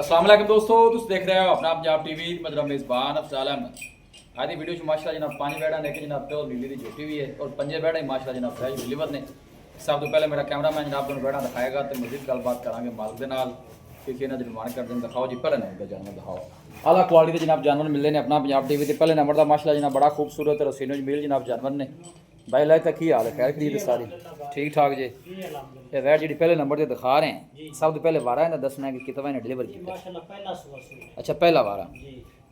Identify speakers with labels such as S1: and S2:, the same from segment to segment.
S1: अस्सलाम वालेकुम दोस्तों, तुम देख रहे हो अपना पंजाब टीवी। मतलब मेज़बान अफजाल अहमद। आज की वीडियो माशाल्लाह जनाब पानी बैठा ने कि जनाब प्योर नीली की झोटी भी है और पंजे बैठा ही माशाल्लाह जनाब फ्रेश डिलीवर ने। सब तो पहले मेरा कैमरामैन जनाब तुम बैठा दिखाएगा तो मजीद गलबात करांगे मालिक के नाल कि इन्होंने डिमांड कर दें। दिखाओ जी पहले नंबर का जानवर दिखाओ। आला क्वालिटी के जनाब जानवर मिलते हैं अपना पंजाब टीवी से। पहले नंबर का माशाल्लाह जनाब बड़ा खूबसूरत रसीनो जमील जनाब जानवर ने। भाई लाए तक की हाल है, खैर खरीद सारी ठीक ठाक जी। ये वैट जी पहले नंबर से दिखा रहे हैं, सब तो पहले वारा है दसना है कि कितना इन्हें डिलीवर किया। अच्छा पहला वारा।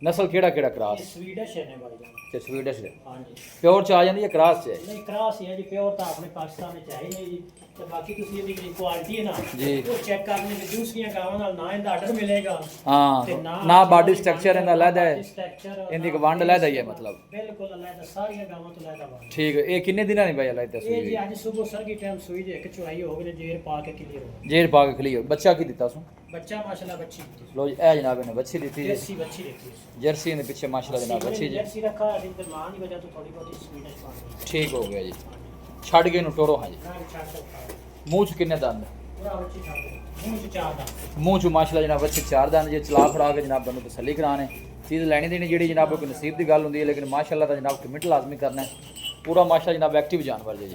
S1: नस्ल केड़ा केड़ा क्रॉस?
S2: स्वीडिश है भाई।
S1: ते स्वीडिश है।
S2: हां जी।
S1: प्योर च आ जांदी है क्रॉस च?
S2: नहीं क्रॉस है जी, प्योर तो अपने पाकिस्तान में चाहिए नहीं जी। तो बाकी तुसी ये दी क्वालिटी है ना
S1: जी
S2: वो चेक करने में दूसरी गावां नाल ना इंदा आर्डर मिलेगा।
S1: हां ना बॉडी स्ट्रक्चर इंदा अलग है,
S2: स्ट्रक्चर
S1: इंदी वंड अलग है मतलब
S2: बिल्कुल अलग है, सारी गावां तो अलग है।
S1: ठीक है। ये कितने दिन नहीं भाई अलग
S2: ये
S1: तस्वीर
S2: जी आज सुबह सर की टाइम सुई जे एक चुआई हो गई जेर पा के क्लियर हो
S1: जेर पा के क्लियर। बच्चा की दिता सु?
S2: बच्चा माशाल्लाह बच्ची दी।
S1: लो जी ए जनाब ने बच्ची दी
S2: जर्सी बच्ची देती है।
S1: जर्सी ने पीछे माशाल्लाह जनाब बच्ची जी
S2: जर्सी रखा है दिन मां की वजह तो थोड़ी बहुत स्वीडिश पानी
S1: ठीक हो गया जी। छड़ गए नु टोरो। हां जी।
S2: ना छाड़ दो
S1: मुंह च कितने दंद?
S2: पूरा बच्ची छाड़ दो मुंह से चार दा
S1: मुंह च माशाल्लाह जनाब बच्चे चार दंद जे चला फड़ा के जनाब तुहानू तसल्ली कराने चीज़ लैनी देनी जी जनाब कोई नसीब की गल होंदी है, लेकिन माशाल्लाह दा जनाब कमिट लाजमी करना है पूरा माशाल्लाह जनाब एक्टिव जानवर जी।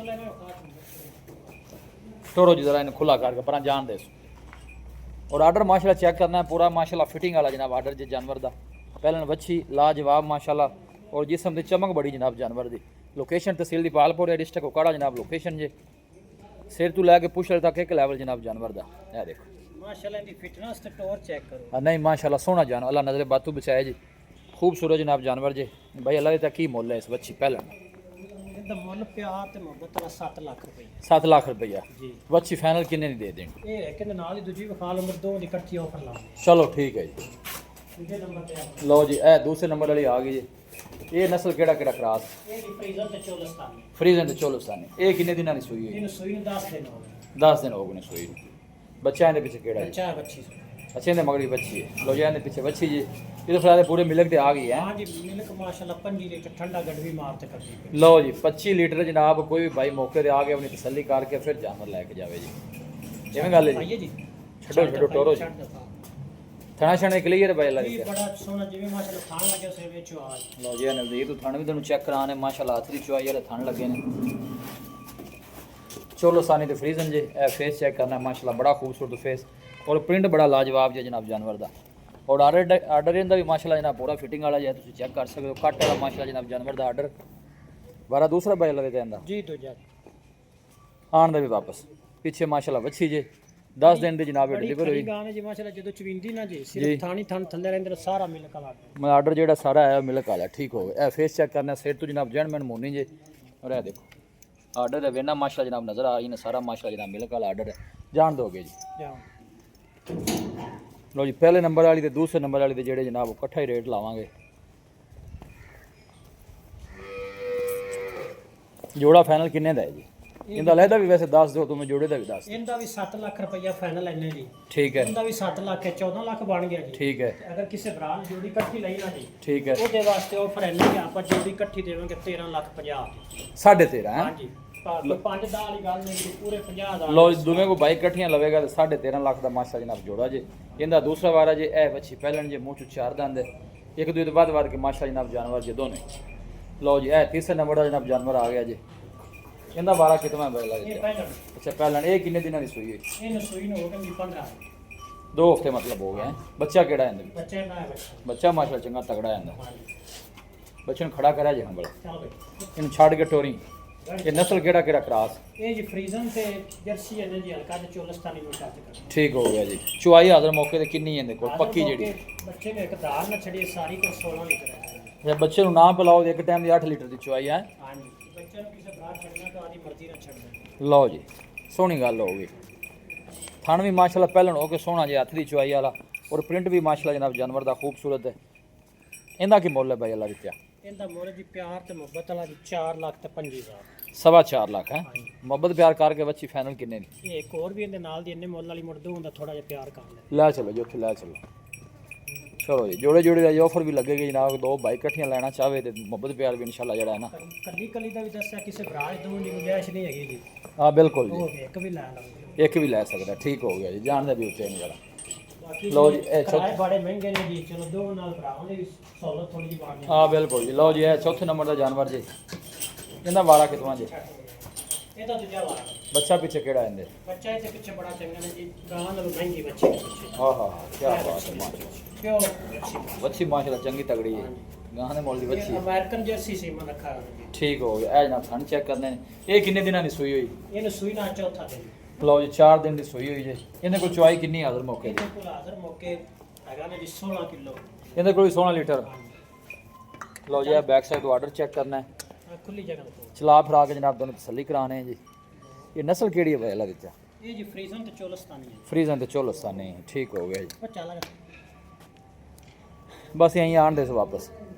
S1: टोरो जी जरा इन खुला करके पर जान दे और आर्डर माशाल्लाह चेक करना है पूरा माशाल्लाह फिटिंग वाला जनाब आर्डर जे जानवर दा। पहले बच्ची लाजवाब माशाल्लाह और जिसम दी चमक बड़ी जनाब जानवर दी। लोकेशन तहसील दी पालपुर है, डिस्ट्रिक्ट कोकाड़ा जनाब लोकेशन जे। सिर तू लैके पुछल तक एक लेवल जनाब जानवर दा। ए देखो
S2: माशाल्लाह दी फिटनेस ते टोर चेक करो।
S1: हाँ नहीं माशाल्लाह सोना जानवर, अल्लाह नजर बातू बचाए जी। खूबसूरत जनाब जानवर जे। भाई अल्लाह तक की मुल है इस बच्ची पहले?
S2: ਇਹਦਾ ਮੁੱਲ ਪਿਆਰ ਤੇ ਮੁਹੱਬਤ ਦਾ 7 ਲੱਖ ਰੁਪਏ
S1: 7 लाख रुपया
S2: ਜੀ।
S1: बच्ची फाइनल किन्ने नहीं दे देंगे?
S2: ਇਹ ਕਹਿੰਦੇ ਨਾਲ ਹੀ ਦੂਜੀ ਵਿਖਾ ਲਓ, ਨੰਬਰ 2 ਦੀ ਇਕੱਠੀ ਆਫਰ ਲਾਉਂਦੇ।
S1: चलो ठीक है जी।
S2: ਦੂਜੇ ਨੰਬਰ ਤੇ ਆ
S1: लो जी ए दूसरे नंबर वाली आ गई जी। ये नस्ल केड़ा केड़ा क्रॉस?
S2: ਇਹ ਦੀ ਫਰੀਜ਼ਰ ਤੇ ਚੋਲਸਤਾਨੀ।
S1: फ्रीजन ते चोलस्तानी। ये किन्ने दिन की सुई है?
S2: ਇਹਨੂੰ ਸੂਈ ਨੂੰ 10 ਦਿਨ ਹੋ ਗਏ।
S1: 10 दिन हो गए सुई नूं। बच्चा इहदे पीछे केड़ा है?
S2: ਬੱਚਾ ਬੱਚੀ
S1: अच्छा इहदे मगरी बच्ची है। लो जी इहदे पीछे बच्ची जी। ये तो फिलहाल पूरे मिलक ते आ गई है।
S2: ਹਾਂ ਜੀ ਮਿਲਕ ਮਾਸ਼ਾਅੱਲਾ 5 ਲੀਟਰ ਠੰਡਾ ਗੜਵੀ ਮਾਰ ਤੇ ਕਰਦੀ ਪਈ।
S1: लो जी 25 लीटर जनाब कोई भी भाई मौके ते आ गया अपनी तसल्ली करके फिर जानवर लैके जावे जी। जिवें गल है जी।
S2: ਆਈਏ ਜੀ
S1: छड्डो छड्डो टोरो जी। थना छने क्लियर भाई अल्लाह
S2: ਇਹ
S1: दी।
S2: ਬੜਾ ਸੋਹਣਾ ਜਿਵੇਂ ਮਾਸ਼ਾਅੱਲਾ ਖਾਣ ਲੱਗਿਆ ਸੇ ਵਿੱਚ ਆਜ।
S1: लो जी नजदीक तो थन भी तुहानू चेक कराने माशाल्लाह आखिरी चुआई वाले थन लगे ने। चलो सानी ते फ्रीजन जे ए फेस चेक करना माशाल्लाह बड़ा खूबसूरत फेस और प्रिंट बड़ा लाजवाब जे जनाब जानवर दा। और आर्डर इनका भी माशाल्लाह जनाब पूरा फिटिंग वाला जे तुसीं चेक कर सकते हो। कट वाला माशाल्लाह जनाब जानवर दा आर्डर बारा दूसरा भाई अल्लाह दे आंदा
S2: ਜੀ ਦੂਜਾ
S1: आन दा भी वापस पीछे माशाल्लाह वच्छी जे 10 दिन दी जनाब डिलीवर हुई।
S2: ਗਾਣੇ ਜੀ ਮਾਸ਼ਾਅੱਲਾ ਜਦੋਂ ਚਵਿੰਦੀ ਨਾ ਜੀ ਸਿਰਫ ਥਾਣੀ ਥਣ ਥੱਲੇ ਰਹਿੰਦੇ ਨੇ ਸਾਰਾ ਮਿਲਕ ਵਾਲਾ।
S1: मैं आर्डर जेड़ा सारा आया मिलक वाला ठीक हो गया। ए फेस चेक करना सेट तो जनाब जेंटलमैन मोनी जे। और ए देखो आर्डर है वेना माशाल्लाह जनाब नजर आ रही है सारा माशाल्लाह जनाब मिलक वाला आर्डर है। जान दोगे जी।
S2: ਜਾਓ
S1: लो जी पहले नंबर वाली ते दूसरे नंबर वाली ते जेड़े जनाब इकट्ठा ही रेट लावांगे। जोड़ा फाइनल किन्ने दा है जी? इंदा लहदा भी वैसे 10 दो तुम्हें जोड़े दा भी 10।
S2: ਇਹਦਾ ਵੀ 7 ਲੱਖ ਰੁਪਈਆ ਫਾਈਨਲ ਲੈਣੇ ਜੀ।
S1: ठीक है
S2: ਇਹਦਾ ਵੀ 7 ਲੱਖ ਹੈ 14 ਲੱਖ ਬਣ ਗਿਆ ਜੀ।
S1: ठीक है
S2: ਤੇ ਅਗਰ ਕਿਸੇ ਭਰਾ ਨੇ ਜੋੜੀ ਇਕੱਠੀ ਲਈ ਨਾ ਜੀ
S1: ठीक है
S2: ਉਹਦੇ ਵਾਸਤੇ ਆਫਰ ਹੈ ਨਹੀਂ, ਆਪਾਂ ਜੋੜੀ ਇਕੱਠੀ ਦੇਵਾਂਗੇ 13 ਲੱਖ 50 ਦੀ।
S1: 13.5 है।
S2: ਹਾਂਜੀ ਕੋਈ 5 ਦਾ ਵਾਲੀ ਗੱਲ ਨਹੀਂ ਜੀ, ਪੂਰੇ 50 ਦਾ।
S1: लो जी दोवें को बाइक इकट्ठियां लवेगा तो 13.5 लाख का माशा जनाब जोड़ा जे। इंदा दूसरा वारा जे ए बच्ची पहलन जे मुंह चो चार दंद एक दूसरे बाद वार के माशा जनाब जानवर जे दोने। लो जी ए तीसरे नंबर का जनाब जानवर आ गया जी। इंदा वारा कितना है भाई
S2: ਇਹ
S1: लगे?
S2: ਪਹਿਲਾਂ
S1: अच्छा पहलन ये किन्ने दिनों की सुई है?
S2: ਇਹਨੂੰ ਸੂਈ ਨੂੰ ਹੋ ਗਈ 15
S1: 2 हफ्ते मतलब हो गए हैं। बच्चा केड़ा है इंदा?
S2: ਬੱਚੇ ਦਾ ਹੈ ਬੱਚਾ।
S1: बच्चा माशाल्लाह चंगा तगड़ा है इंदा।
S2: ਹਾਂਜੀ
S1: बच्चे ने खड़ा करा जे हम बड़ा
S2: ਚੱਲ ਬਈ
S1: इन छाड़ के टोरी। ये नस्ल केड़ा केड़ा क्रॉस?
S2: ਇਹ ਜੀ ਫਰੀਜ਼ਨ ਤੇ ਜਰਸੀ ਹੈ ਜੀ ਹਲਕਾ ਤੇ ਚੋਲਸਤਾਨੀ ਨੂੰ ਟੱਚ ਕਰ।
S1: ठीक हो गया जी। चुआई हाजर मौके ते किन्नी है इंदे कोल पक्की जेड़ी?
S2: ਬੱਚੇ ਨੇ ਇੱਕ ਦਾਲ ਨਾ ਛੜੀ ਸਾਰੀ ਕੋਲ 16 ਲੀਟਰ ਹੈ।
S1: ਜੇ ਬੱਚੇ ਨੂੰ ਨਾ ਪਿਲਾਓ ਤੇ ਇੱਕ ਟਾਈਮ ਦੀ 8 ਲੀਟਰ ਦੀ ਚੁਆਈ ਹੈ।
S2: ਹਾਂਜੀ ਬੱਚੇ ਨੂੰ ਕਿਸੇ ਭਰਾ ਛੱਡਣਾ ਤਾਂ ਆਦੀ ਮਰਜ਼ੀ ਨਾਲ ਛੱਡ ਦੇ।
S1: ਲਓ ਜੀ ਸੋਹਣੀ ਗੱਲ ਹੋ ਗਈ। ਥਣ ਵੀ ਮਾਸ਼ਾਅੱਲਾ ਪਹਿਲਣ ਹੋ ਕੇ ਸੋਹਣਾ ਜਿਹਾ ਹੱਥ ਦੀ ਚੁਆਈ ਵਾਲਾ और प्रिंट भी माशाल्लाह जनाब जानवर दा खूबसूरत है। इंदा की मुੱਲ है भाई अल्लाह दित्या?
S2: ਇਹਦਾ ਮੁੱਲ ਜੀ ਪਿਆਰ ਤੇ ਮੁਹੱਬਤ ਵਾਲਾ ਜੀ 4 ਲੱਖ ਤੇ 25,000।
S1: 4.5 लाख है।
S2: ਹਾਂਜੀ
S1: मोहब्बत प्यार करके बच्ची फाइनल किन्ने दी?
S2: ਇਹ ਇੱਕ ਹੋਰ ਵੀ ਇਹਦੇ ਨਾਲ ਦੀ ਇੰਨੇ ਮੁੱਲ ਵਾਲੀ ਮੁੜਦੂ ਹੁੰਦਾ ਥੋੜਾ ਜਿਹਾ ਪਿਆਰ ਕਰ ਲੈ।
S1: लै चलो जो लै चलो। चलो जी जोड़े जोड़े का ऑफर भी लगेगी जनाब। 2 भाई इकट्ठियां लेना चाहे तो मोहब्बत प्यार भी इंशाल्लाह जड़ा है ना।
S2: ਕੱਲੀ ਕੱਲੀ ਦਾ ਵੀ ਦੱਸਿਆ ਕਿਸੇ ਭਰਾ ਦੀ ਦੋਣ ਦੀ ਗੁੰਜਾਇਸ਼ ਨਹੀਂ ਹੈਗੀ ਜੀ।
S1: हाँ बिल्कुल जी
S2: ਉਹ ਇੱਕ ਵੀ ਲੈ ਲਓ।
S1: एक भी लै सकता। ठीक हो गया जी। जान दे भी उत्ते नहीं जरा
S2: ਬਾਕੀ
S1: ਲਓ ਜੀ, ਇਹ
S2: ਕਿਰਾਏ ਬੜੇ ਮਹਿੰਗੇ ਨੇ ਜੀ, ਚਲੋ ਦੋ ਨਾਲ ਭਰਾਵਾਂ ਦੀ ਸਹੂਲਤ ਥੋੜੀ ਜਿਹੀ ਬਾਣੀ
S1: ਹਾਂ ਬਿਲਕੁਲ ਜੀ। ਲਓ ਜੀ, ਇਹ ਚੌਥੇ ਨੰਬਰ ਦਾ ਜਾਨਵਰ ਜੀ, ਇਹਦਾ ਵਾਰਾ ਕਿਤਵਾ ਜੀ?
S2: ਇਹ ਤਾਂ ਦੂਜਾ ਵਾਰ
S1: ਬੱਚਾ ਪਿੱਛੇ ਕਿਹੜਾ ਇਹਦੇ?
S2: ਬੱਚਾ ਇਹਦੇ ਪਿੱਛੇ ਬੜਾ ਚੰਗਾ ਨੇ ਜੀ, ਗਾਂ ਨਾਲੋਂ ਮਹਿੰਗੀ ਬੱਚੇ ਨੇ ਪਿੱਛੇ।
S1: ਹਾਂ ਹਾਂ, ਕੀ ਬਾਤ ਹੈ ਮਾਸ਼ਾਅੱਲਾ।
S2: ਕਿਉਂ ਬੱਚੀ
S1: ਵੱਛੀ ਮਾਸ਼ਾਅੱਲਾ ਚੰਗੀ ਤਗੜੀ ਹੈ, ਗਾਂ ਦੇ ਮੁੱਲ ਦੀ ਵੱਛੀ ਹੈ।
S2: ਅਮਰੀਕਨ ਜਰਸੀ ਸੀ ਮੈਂ ਰੱਖਾ ਜੀ।
S1: ਠੀਕ ਹੋ ਗਿਆ। ਇਹ ਜਨਾਬ ਥਣ ਚੈੱਕ ਕਰਨੇ ਨੇ। ਇਹ ਕਿੰਨੇ ਦਿਨਾਂ ਦੀ ਸੂਈ ਹੋਈ?
S2: ਇਹਨੂੰ ਸੂਈ ਨਾਲ ਚੌਥਾ ਦਿਨ।
S1: ਲਓ ਜੀ, 4 ਦਿਨ ਦੀ ਸੂਈ ਹੋਈ ਜੇ। ਇਹਦੇ ਕੋਲ ਚੁਆਈ ਕਿੰਨੀ ਹਾਜ਼ਰ ਮੌਕੇ ਦੀ?
S2: ਇਹਦੇ ਕੋਲ ਹਾਜ਼ਰ ਮੌਕੇ ਹੈਗਾ ਨੇ ਜੀ 16 ਕਿਲੋ।
S1: ਇਹਦੇ ਕੋਲ 16 ਲੀਟਰ। ਲਓ ਜੀ, ਇਹ ਬੈਕ ਸਾਈਡ ਤੋਂ ਆਰਡਰ ਚੈੱਕ ਕਰਨਾ ਹੈ।
S2: ਖੁੱਲੀ ਜਗ੍ਹਾ ਤੋਂ
S1: ਚਲਾ ਫਰਾ ਕੇ ਜਨਾਬ ਦੋਨੋਂ ਤਸੱਲੀ ਕਰਾਣੇ ਜੀ। ਇਹ ਨਸਲ ਕਿਹੜੀ ਹੈ ਇਹਦੇ ਵਿੱਚ?
S2: ਇਹ ਜੀ ਫਰੀਜ਼ਨ ਤੇ ਚੋਲਸਤਾਨੀ ਹੈ।
S1: ਫਰੀਜ਼ਨ ਤੇ ਚੋਲਸਤਾਨੀ। ਠੀਕ ਹੋ ਗਿਆ ਜੀ।
S2: ਉਹ ਚੱਲ
S1: ਬਸ यहीं आन दे से वापस।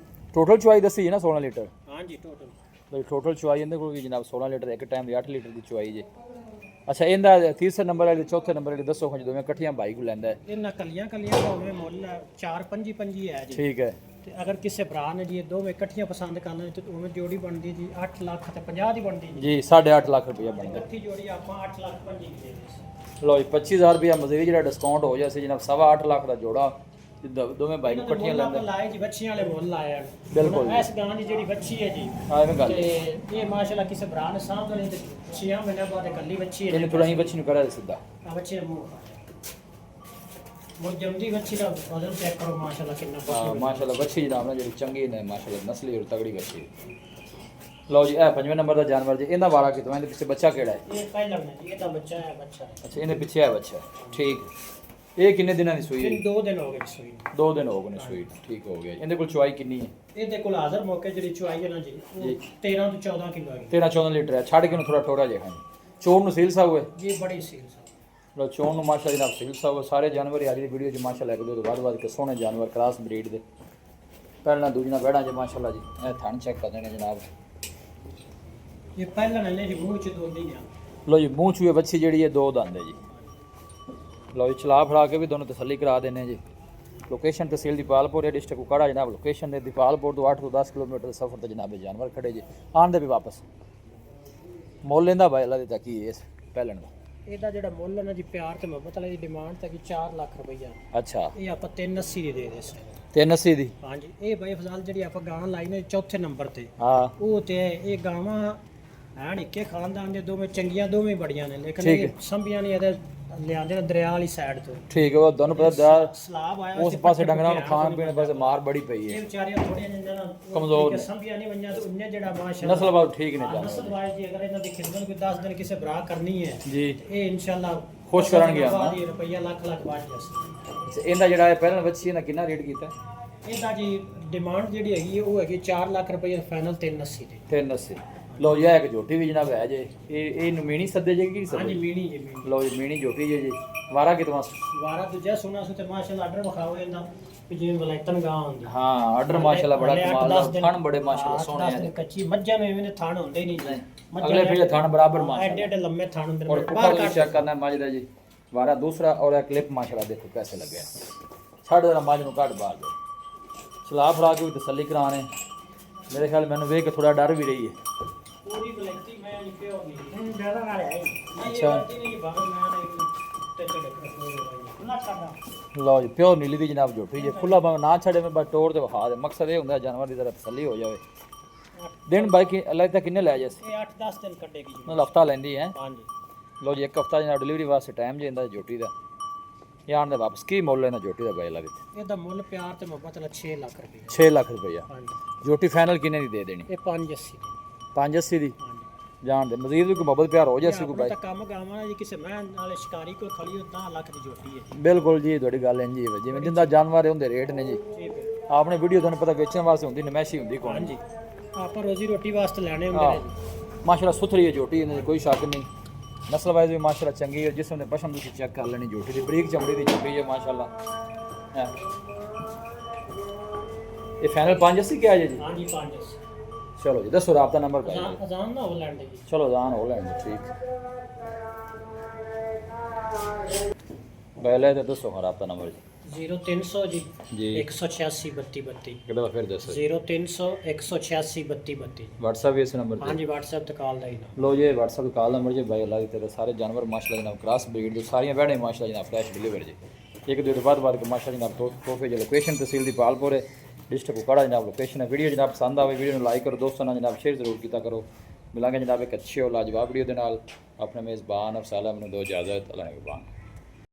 S1: टोटल चुआई दसी है ना 16 लीटर?
S2: हाँ जी टोटल।
S1: भाई टोटल चुआई इहदे कोल भी जनाब 16 लीटर एक टाइम दी 8 लीटर दी चुआई जे। अच्छा, इहदा तीसरे नंबर वाली चौथे नंबर वाली दसो कुछ दोवें इकट्ठियां भाई को लैंदा है?
S2: इन्ना कलियां कलियां होवे मुੱਲ 4 5 5 है जी।
S1: ठीक है।
S2: ਤੇ ਅਗਰ ਕਿਸੇ ਭਰਾ ਨੇ ਜੀ ਇਹ ਦੋਵੇਂ ਇਕੱਠੀਆਂ ਪਸੰਦ ਕਰਨਾ ਤੇ ਉਵੇਂ ਜੋੜੀ ਬਣਦੀ ਜੀ 8 ਲੱਖ ਤੇ 50 ਦੀ ਬਣਦੀ ਜੀ।
S1: 8.5 ਲੱਖ रुपया बनदा।
S2: ਇਕੱਠੀ ਜੋੜੀ ਆਪਾਂ 8 ਲੱਖ 25 ਦੀ ਦੇ ਦੇ।
S1: लो जी, 25000 रुपया मजीद ਜਿਹੜਾ ਡਿਸਕਾਊਂਟ ਹੋ ਜਾਏ ਜਨਾਬ 8.5 ਲੱਖ ਦਾ ਜੋੜਾ ਦੋਵੇਂ ਭਾਈ ਨੂੰ ਇਕੱਠੀਆਂ ਲੈਂਦੇ।
S2: ਲਾਏ ਜੀ ਬੱਚੀਆਂ ਵਾਲੇ ਮੁੱਲ ਲਾਏ ਆ
S1: ਬਿਲਕੁਲ।
S2: ਇਸ ਗਾਂ ਦੀ ਜਿਹੜੀ ਬੱਚੀ ਹੈ ਜੀ,
S1: ਹਾਂ ਇਹ ਗੱਲ
S2: ਤੇ ਇਹ ਮਾਸ਼ਾਅੱਲਾ ਕਿਸੇ ਭਰਾ ਨੇ ਸਾਂਭ ਲਈ ਤੇ 6 ਮਹੀਨੇ ਬਾਅਦ ਇਕੱਲੀ ਬੱਚੀ ਹੈ।
S1: ਇਹਨੇ ਥੋੜਾ ਹੀ ਬੱਚੀ ਨੂੰ ਕਰਾ ਦੇ ਸਿੱਧਾ।
S2: ਆ ਬੱਚੇ ਦਾ ਮੂੰਹ ਜਮਦੀ ਬੱਚੀ ਦਾ ਵਜ਼ਨ ਚੈੱਕ ਕਰੋ ਮਾਸ਼ਾਅੱਲਾ ਕਿੰਨਾ
S1: ਹਾਂ ਮਾਸ਼ਾਅੱਲਾ ਬੱਚੀ ਜਨਾਬ ਨੇ ਜਿਹੜੀ ਚੰਗੀ ਨੇ ਮਾਸ਼ਾਅੱਲਾ ਨਸਲੀ ਔਰ ਤਗੜੀ ਬੱਚੀ। ਲਓ ਜੀ, ਇਹ 5ਵੇਂ ਨੰਬਰ ਦਾ ਜਾਨਵਰ ਜੀ। ਇਹਦਾ ਵਾਰਾ ਕਿਤੋਂ? ਇਹਦੇ ਪਿੱਛੇ ਬੱਚਾ ਕਿਹੜਾ ਹੈ?
S2: ਇਹ ਪਹਿਲਾ ਨੇ ਜੀ, ਇਹ ਤਾਂ ਬੱਚਾ ਹੈ ਬੱਚਾ।
S1: ਅੱਛਾ, ਇਹਦੇ ਪਿੱਛੇ ਹੈ ਬੱਚਾ। ਠੀਕ। ਇਹ ਕਿੰਨੇ ਦਿਨਾਂ ਦੀ ਸੂਈ ਹੈ?
S2: 2 ਦਿਨ ਹੋ ਗਏ ਸੂਈ ਨੂੰ।
S1: 2 ਦਿਨ ਹੋ ਗਏ ਨੇ ਸੂਈ। ਠੀਕ ਹੋ ਗਿਆ। ਇਹਦੇ ਕੋਲ ਚੁਆਈ ਕਿੰਨੀ ਹੈ?
S2: ਇਹਦੇ ਕੋਲ ਹਾਜ਼ਰ ਮੌਕੇ ਜਿਹੜੀ ਚੁਆਈ ਹੈ ਨਾ ਜੀ, ਉਹ 13 ਤੋਂ 14 ਕਿਲੋ ਹੈ
S1: 13-14 ਲੀਟਰ ਹੈ। ਛੱਡ ਕੇ ਨੂੰ ਥੋੜਾ ਟੋਰਾ ਜਿਹਾ ਚੋਣ ਨੂੰ ਸੀਲ ਸਾਹਿਬ ਹੈ
S2: ਜੀ, ਬੜੀ ਸੀਲ ਸਾ।
S1: ਲੋ ਚੋਣ ਨੂੰ ਮਾਸ਼ਾਅੱਲਾ ਜਨਾਬ ਸੀਲ ਸਾਹਿਬ ਸਾਰੇ ਜਾਨਵਰ ਅੱਜ ਦੀ ਵੀਡੀਓ 'ਚ ਮਾਸ਼ਾਅੱਲਾ ਇੱਕ ਦੋ ਤੋਂ ਵੱਧ ਕੇ ਸੋਹਣੇ ਜਾਨਵਰ ਕ੍ਰਾਸ ਬਰੀਡ ਦੇ ਪਹਿਲਾਂ ਦੂਜੀਆਂ ਬੈੜਾਂ 'ਚ ਮਾਸ਼ਾਅੱਲਾ ਜੀ। ਇਹ ਥਣ ਚੈੱਕ ਕਰ ਦੇਣੇ ਜਨਾਬ।
S2: ਇਹ ਪਹਿਲਾਂ ਨੇ ਜੀ ਮੂੰਹ ਚ ਦੋਂਦੀ ਗਿਆ।
S1: ਲੋ ਜੀ, ਮੂੰਹ ਚੂਏ ਬੱਚੀ ਜਿਹੜੀ ਹੈ 2 ਦੰਦ ਹੈ ਜੀ। ਲੋ ਜੀ, ਚਲਾ ਫੜਾ ਕੇ ਵੀ ਦੋਨੋਂ ਤਸੱਲੀ ਕਰਾ ਦੇਣੇ ਜੀ। ਲੋਕੇਸ਼ਨ ਤਹਿਸੀਲ ਦੀਪਾਲਪੁਰ ਹੈ, ਡਿਸਟ੍ਰਿਕਟ ਕੁਕਾੜਾ ਜਨਾਬ। ਲੋਕੇਸ਼ਨ ਦੇ ਦੀਪਾਲਪੁਰ ਤੋਂ 8 ਤੋਂ 10 ਕਿਲੋਮੀਟਰ ਦੇ ਸਫ਼ਰ ਤੇ ਜਨਾਬ ਜਾਨਵਰ ਖੜੇ ਜੀ। ਆਣ ਦੇ ਵੀ ਵਾਪਸ ਮੁੱਲ ਲੈਂਦਾ ਭਾਈ ਅੱਲਾ ਦਿੱਤਾ ਕੀ ਇਸ ਪਹਿਲਣ ਦਾ?
S2: ਇਹਦਾ ਜਿਹੜਾ ਮੁੱਲ ਹੈ ਨਾ ਜੀ, ਪਿਆਰ ਤੇ ਮੁਹੱਬਤ ਵਾਲੀ ਡਿਮਾਂਡ ਤਾਂ ਕਿ 4 ਲੱਖ ਰੁਪਈਆ।
S1: ਅੱਛਾ,
S2: ਇਹ ਆਪਾਂ 380 ਦੀ ਦੇ ਦੇ ਸਰ।
S1: 380 ਦੀ?
S2: ਹਾਂਜੀ। ਇਹ ਬਾਈ ਫਜ਼ਾਲ ਜਿਹੜੀ ਆਪਾਂ ਗਾਂ ਲਾਈ ਨੇ ਚੌਥੇ ਨੰਬਰ ਤੇ,
S1: ਹਾਂ
S2: ਉਹ ਤੇ ਇਹ ਗਾਵਾਂ ਐਨ ਇੱਕੇ ਖਾਨਦਾਨ ਦੇ, ਦੋਵੇਂ ਚੰਗੀਆਂ ਦੋਵੇਂ ਬੜੀਆਂ ਨੇ, ਲੇਕਿਨ ਇਹ ਸੰਭੀਆਂ ਨਹੀਂ ਇਹਦੇ ਲਿਆਂਦੇ ਨੇ ਦਰਿਆ ਵਾਲੀ ਸਾਈਡ ਤੋਂ।
S1: ਠੀਕ ਹੈ। ਉਹ ਤੁਹਾਨੂੰ ਪਤਾ
S2: ਸਲਾਬ ਆਇਆ
S1: ਉਸ ਪਾਸੇ ਡੰਗਰਾਂ ਨੂੰ ਖਾਣ ਪੀਣ ਪਾਸੇ ਮਾਰ ਬੜੀ ਪਈ
S2: ਇਹ
S1: ਹੈ।
S2: ਵਿਚਾਰੀਆਂ ਥੋੜੀਆਂ ਜਿਹੀਆਂ ਨਾ
S1: ਕਮਜ਼ੋਰ ਨੇ।
S2: ਸੰਭੀਆਂ ਨਹੀਂ ਵਈਆਂ ਤੇ ਉਹਨੇ ਜਿਹੜਾ ਮਾਸ਼ਾਅੱਲਾ
S1: ਨਸਲ ਬਾਤ ਠੀਕ ਨੇ ਜਾਨਵਰ
S2: ਨਸਲ ਵਾਈਜ਼ ਜੀ ਅਗਰ ਇਹਨਾਂ ਦੀ ਖਿਦਮਤ ਕੋਈ 10 ਦਿਨ ਕਿਸੇ ਭਰਾ ਕਰਨੀ ਹੈ
S1: ਜੀ।
S2: ਤੇ ਇਹ ਇਨਸ਼ਾਅੱਲਾ
S1: ਖੁਸ਼ ਕਰਨਗੇ
S2: ਬਾਅਦ ਹੀ ਰੁਪਈਆ ਲੱਖ ਲੱਖ ਬਾਅਦ ਜਸ।
S1: ਇਹਦਾ ਜਿਹੜਾ ਹੈ ਪਹਿਲਾਂ ਬੱਚੀ ਇਹਦਾ ਕਿੰਨਾ ਰੇਟ ਕੀਤਾ?
S2: ਇਹਦਾ ਜੀ ਡਿਮਾਂਡ ਜਿਹੜੀ ਹੈਗੀ ਹੈ ਉਹ ਹੈਗੀ 4 ਲੱਖ ਰੁਪਈਆ ਫਾਈਨਲ 380 ਦੀ।
S1: 380। ਲਓ ਜੀ, ਇਹ ਇੱਕ ਝੋਟੀ ਵੀ ਜਨਾਬ ਹੈ ਜੇ। ਇਹ ਨੂੰ ਮੀਣੀ ਸੱਦੇ ਜੇ ਕੀ
S2: ਹਾਂਜੀ
S1: ਸੱਦੇ?
S2: ਮੀਣੀ ਜੀ ਮੀਣੀ।
S1: ਲਓ ਜੀ, ਮੀਣੀ ਝੋਟੀ ਜੇ ਜੀ। ਵਾਰਾ ਕਿਤੋਂ?
S2: ਵਾਰਾ ਦੂਜਾ ਸੋਨਾ ਸੁ ਤੇ ਮਾਸ਼ਾਅੱਲਾ ਆਰਡਰ ਵਿਖਾਓ ਇਹਦਾ ਕਿ ਜਿਵੇਂ ਵਲਾਇਤਨ ਗਾਂ ਹੁੰਦੀ।
S1: ਹਾਂ, ਆਰਡਰ ਮਾਸ਼ਾਅੱਲਾ ਬੜਾ ਕਮਾਲ ਦਾ। ਥਣ ਬੜੇ ਮਾਸ਼ਾਅੱਲਾ ਸੋਹਣੇ
S2: ਆ। ਕੱਚੀ ਮੱਝਾਂ ਨੂੰ ਐਵੇਂ ਦੇ ਥਣ ਹੁੰਦੇ ਹੀ ਨਹੀਂ ਜੀ।
S1: ਅਗਲੇ ਫਿਰ ਥਣ ਬਰਾਬਰ
S2: ਐਡੇ
S1: ਮਾਸ਼ਾਅੱਲਾ।
S2: ਐਡੇ ਲੰਮੇ ਥਣ ਹੁੰਦੇ
S1: और
S2: ਨੇ।
S1: पुखा भी चेक करना मज का जी। वारा दूसरा और एक क्लिप माशाल्लाह देखो कैसे लगे। साढ़े जरा मज नूं घट बार दे चला फड़ा के भी तसली कराने। मेरे ख्याल मैंने वेख के थोड़ा डर भी रही है।
S2: पूरी बलैती मैं नहीं पे होगी डर ना है।
S1: अच्छा।
S2: नहीं बाबा मैं नहीं ते चढ़ ना करना।
S1: लो जी, प्योर नीली दी जनाब झोटी जे। खुला भाਵੇਂ ना छड़े में बस टोर ते विखा दे। मकसद ये हुंदा जानवर दी जरा तसल्ली हो जावे। दिन भाई कि अल्लाह तक किन्ने ले जाए?
S2: ये 8-10 दिन कटेगी जी।
S1: मतलब हफ्ता लेंदी है।
S2: हां जी।
S1: लो जी, एक हफ्ता जनाब डिलीवरी वास्ते टाइम जे इंदा झोटी दा। यार ने वापस की मुੱਲ ਇਹਨਾਂ झोटी ਦਾ ਬਾਈ ਲਾ ਦਿੱਤੇ?
S2: ਇਹਦਾ ਮੁੱਲ ਪਿਆਰ ਤੇ ਮੁਹੱਬਤ ਨਾਲ 6 ਲੱਖ ਰੁਪਏ।
S1: 6 ਲੱਖ ਰੁਪਇਆ।
S2: ਹਾਂਜੀ।
S1: झोटी फाइनल किन्ने ਦੀ ਦੇ ਦੇਣੀ?
S2: ਇਹ 580 ਦੀ।
S1: 580 ਦੀ
S2: ਹਾਂਜੀ।
S1: ਜਾਣ ਦੇ ਮਜ਼ੀਦ ਵੀ ਕੋਈ ਮੁਹੱਬਤ ਪਿਆਰ ਹੋ ਜਾਏ ਕੋਈ ਬਾਈ।
S2: ਤਾਂ ਕੰਮ ਗਾਵਾਂ ਜੀ ਕਿਸੇ ਮੈਂ ਨਾਲੇ ਸ਼ਿਕਾਰੀ ਕੋਲ ਖੜੀ ਹੋ 10 ਲੱਖ ਦੀ ਝੋਟੀ ਹੈ।
S1: ਬਿਲਕੁਲ ਜੀ, ਤੁਹਾਡੀ ਗੱਲ ਇੰਜੀ ਹੈ ਜਿਵੇਂ ਜਿੰਦਾ ਜਾਨਵਰ ਹੁੰਦੇ ਰੇਟ ਨੇ ਜੀ।
S2: ਠੀਕ ਹੈ।
S1: ਆਪਣੇ ਵੀਡੀਓ ਤੁਹਾਨੂੰ ਪਤਾ ਵੇਚਣ ਵਾਸਤੇ ਹੁੰਦੀ ਨਮੈਸ਼ੀ ਹੁੰਦੀ ਕੋਣ।
S2: ਹਾਂਜੀ। ਆਪਾਂ ਰੋਜ਼ੀ ਰੋਟੀ ਵਾਸਤੇ ਲੈਣੇ ਹੁੰਦੇ ਨੇ ਜੀ।
S1: ਮਾਸ਼ਾਅੱਲਾ ਸੁਥਰੀ ਹੈ ਝੋਟੀ, ਇਹਨਾਂ 'ਚ ਕੋਈ ਸ਼ੱਕ ਨਹੀਂ। ਨਸਲ ਵਾਈਜ਼ ਵੀ ਮਾਸ਼ਾਅੱਲਾ ਚੰਗੀ ਹੈ। ਜਿਸਮ ਦੇ ਪਸ਼ਮ ਤੁਸੀਂ ਚੈੱਕ ਕਰ ਲੈਣੀ ਝੋਟੀ ਦੀ ਬਰੀਕ ਚਮੜੀ ਦੀ ਝੋਟੀ ਹੈ ਮਾਸ਼ਾਅੱਲਾ। ਇਹ ਫਾਈਨਲ 580 ਕਿਹਾ ਜੀ?
S2: ਹਾਂਜੀ 580।
S1: ਚਲੋ ਜੀ, ਦੱਸੋ ਰਾਬਤਾ ਨੰਬਰ ਕਰ ਦਿਓ।
S2: ਅਜ਼ਾਨ ਨਾ ਹੋ ਲੈਂਦੇ ਜੀ।
S1: ਚਲੋ ਅਜ਼ਾਨ ਹੋ ਲੈਣ ਠੀਕ। ਪਹਿਲੇ ਤੇ ਦੱਸੋ ਰਾਬਤਾ ਨੰਬਰ ਜੀ।
S2: 0300 ਜੀ
S1: ਜੀ
S2: 186 32 32।
S1: ਕਿਹੜਾ ਫਿਰ ਦੱਸੋ।
S2: 0300 186 32 32।
S1: WhatsApp ਵੀ ਇਸ ਨੰਬਰ ਤੇ?
S2: ਹਾਂਜੀ WhatsApp ਤੇ ਕਾਲ ਦਾ ਹੀ ਨਾ।
S1: लो जी, WhatsApp ਕਾਲ ਨੰਬਰ ਜੀ ਬਾਈ ਅੱਲਾ ਦੀ ਤਰ੍ਹਾਂ ਸਾਰੇ ਜਾਨਵਰ ਮਾਸ਼ਾਅੱਲਾ ਜਨਾਬ ਕ੍ਰਾਸ ਬਰੀਡ ਦੇ ਸਾਰੀਆਂ ਵੈੜੇ ਮਾਸ਼ਾਅੱਲਾ ਜਨਾਬ ਫਰੈਸ਼ ਡਿਲੀਵਰ ਜੀ। एक दो बाद के माशा जनाब तोहफे जो लोकेशन तहसील दी पालपुर है डिस्ट्रिक्ट कुपवाड़ा जनाब लोकेशन है। वीडियो जनाब पसंद आवे वीडियो में लाइक करो, दोस्तों ना जनाब शेयर जरूर किया करो। मिलांगे जनाब एक अच्छी और लाजवाब वीडियो के नाल। अपने मेज़बान अफसाल अहमद दो इजाज़त, अल्लाह ने